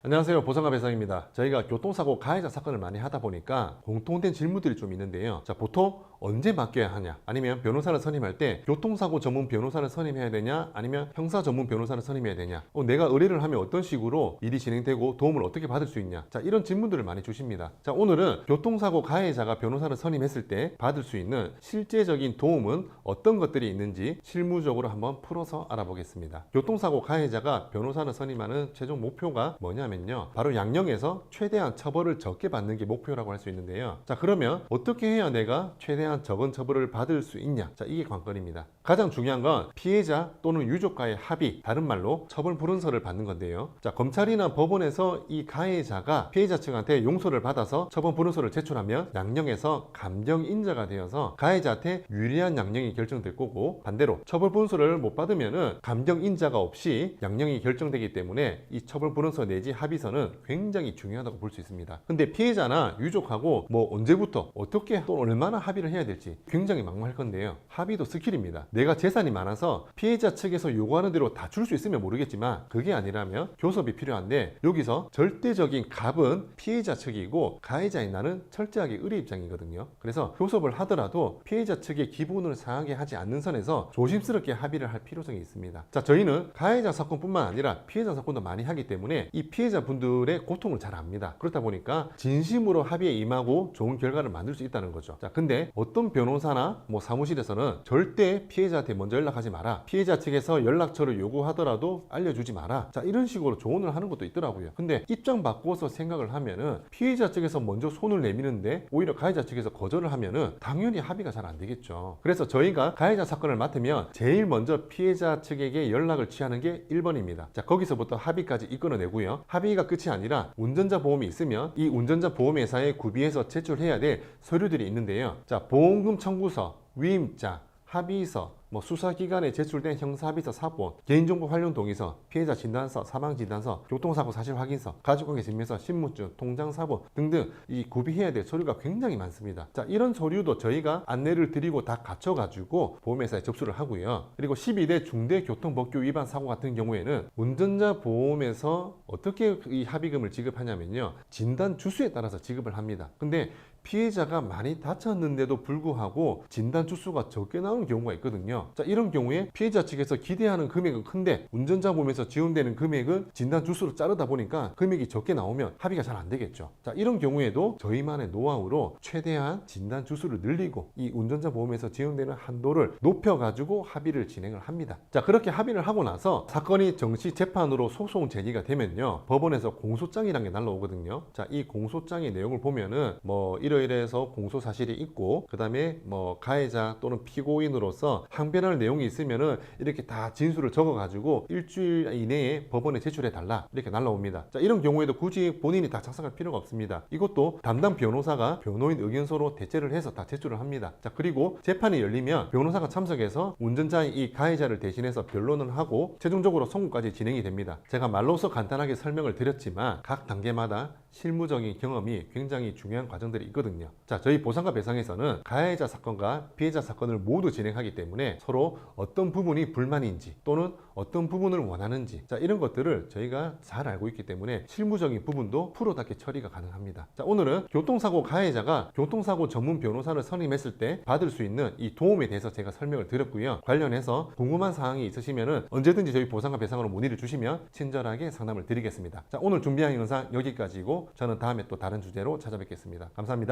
안녕하세요, 보상가 배상입니다. 저희가 교통사고 가해자 사건을 많이 하다 보니까 공통된 질문들이 좀 있는데요. 자, 보통 언제 맡겨야 하냐, 아니면 변호사를 선임할 때 교통사고 전문 변호사를 선임해야 되냐, 아니면 형사 전문 변호사를 선임해야 되냐, 내가 의뢰를 하면 어떤 식으로 일이 진행되고 도움을 어떻게 받을 수 있냐, 자, 이런 질문들을 많이 주십니다. 자, 오늘은 교통사고 가해자가 변호사를 선임했을 때 받을 수 있는 실제적인 도움은 어떤 것들이 있는지 실무적으로 한번 풀어서 알아보겠습니다. 교통사고 가해자가 변호사를 선임하는 최종 목표가 뭐냐면요, 바로 양형에서 최대한 처벌을 적게 받는 게 목표라고 할 수 있는데요. 자, 그러면 어떻게 해야 내가 최대한 적은 처벌을 받을 수 있냐, 자, 이게 관건입니다. 가장 중요한 건 피해자 또는 유족과의 합의, 다른 말로 처벌 불응서를 받는 건데요. 자, 검찰이나 법원에서 이 가해자가 피해자 측한테 용서를 받아서 처벌 불응서를 제출하면 양형에서 감정 인자가 되어서 가해자한테 유리한 양형이 결정될 거고, 반대로 처벌 불응서를 못 받으면은 감정 인자가 없이 양형이 결정되기 때문에 이 처벌 불응서 내지 합의서는 굉장히 중요하다고 볼 수 있습니다. 근데 피해자나 유족하고 언제부터 어떻게 또 얼마나 합의를 해야 될지 굉장히 막막할 건데요. 합의도 스킬입니다. 내가 재산이 많아서 피해자 측에서 요구하는 대로 다 줄 수 있으면 모르겠지만, 그게 아니라면 교섭이 필요한데, 여기서 절대적인 갑은 피해자 측이고 가해자인 나는 철저하게 의뢰 입장이거든요. 그래서 교섭을 하더라도 피해자 측의 기분을 상하게 하지 않는 선에서 조심스럽게 합의를 할 필요성이 있습니다. 자, 저희는 가해자 사건뿐만 아니라 피해자 사건도 많이 하기 때문에 이 피해자분들의 고통을 잘 압니다. 그렇다 보니까 진심으로 합의에 임하고 좋은 결과를 만들 수 있다는 거죠. 자, 근데 어떤 변호사나 사무실에서는 절대 피해자한테 먼저 연락하지 마라, 피해자 측에서 연락처를 요구하더라도 알려주지 마라, 자, 이런 식으로 조언을 하는 것도 있더라고요. 근데 입장 바꿔서 생각을 하면은 피해자 측에서 먼저 손을 내미는데 오히려 가해자 측에서 거절을 하면은 당연히 합의가 잘 안 되겠죠. 그래서 저희가 가해자 사건을 맡으면 제일 먼저 피해자 측에게 연락을 취하는 게 1번입니다. 자, 거기서부터 합의까지 이끌어내고요. 합의가 끝이 아니라 운전자 보험이 있으면 이 운전자 보험회사에 구비해서 제출해야 될 서류들이 있는데요. 자, 보험금 청구서, 위임장, 합의서, 수사기관에 제출된 형사합의서 사본, 개인정보 활용 동의서, 피해자 진단서, 사망진단서, 교통사고 사실 확인서, 가족관계 증명서, 신분증, 통장 사본 등등 이 구비해야 될 서류가 굉장히 많습니다. 자, 이런 서류도 저희가 안내를 드리고 다 갖춰가지고 보험회사에 접수를 하고요. 그리고 12대 중대교통법규 위반 사고 같은 경우에는 운전자 보험에서 어떻게 이 합의금을 지급하냐면요, 진단 주수에 따라서 지급을 합니다. 근데 피해자가 많이 다쳤는데도 불구하고 진단 주수가 적게 나오는 경우가 있거든요. 자, 이런 경우에 피해자 측에서 기대하는 금액은 큰데 운전자 보험에서 지원되는 금액은 진단 주수로 자르다 보니까 금액이 적게 나오면 합의가 잘 안 되겠죠. 자, 이런 경우에도 저희만의 노하우로 최대한 진단 주수를 늘리고 이 운전자 보험에서 지원되는 한도를 높여가지고 합의를 진행을 합니다. 자, 그렇게 합의를 하고 나서 사건이 정시 재판으로 소송 제기가 되면요, 법원에서 공소장이라는 게 날라오거든요. 자, 이 공소장의 내용을 보면은 이러이러해서 공소 사실이 있고, 그 다음에 가해자 또는 피고인으로서 항변할 내용이 있으면은 이렇게 다 진술을 적어가지고 일주일 이내에 법원에 제출해 달라, 이렇게 날라옵니다. 자, 이런 경우에도 굳이 본인이 다 작성할 필요가 없습니다. 이것도 담당 변호사가 변호인 의견서로 대체를 해서 다 제출을 합니다. 자, 그리고 재판이 열리면 변호사가 참석해서 운전자인 이 가해자를 대신해서 변론을 하고 최종적으로 선고까지 진행이 됩니다. 제가 말로서 간단하게 설명을 드렸지만 각 단계마다 실무적인 경험이 굉장히 중요한 과정들이 있거든요. 자, 저희 보상과 배상에서는 가해자 사건과 피해자 사건을 모두 진행하기 때문에 서로 어떤 부분이 불만인지 또는 어떤 부분을 원하는지, 자, 이런 것들을 저희가 잘 알고 있기 때문에 실무적인 부분도 프로답게 처리가 가능합니다. 자, 오늘은 교통사고 가해자가 교통사고 전문 변호사를 선임했을 때 받을 수 있는 이 도움에 대해서 제가 설명을 드렸고요. 관련해서 궁금한 사항이 있으시면은 언제든지 저희 보상과 배상으로 문의를 주시면 친절하게 상담을 드리겠습니다. 자, 오늘 준비한 영상 여기까지고 저는 다음에 또 다른 주제로 찾아뵙겠습니다. 감사합니다.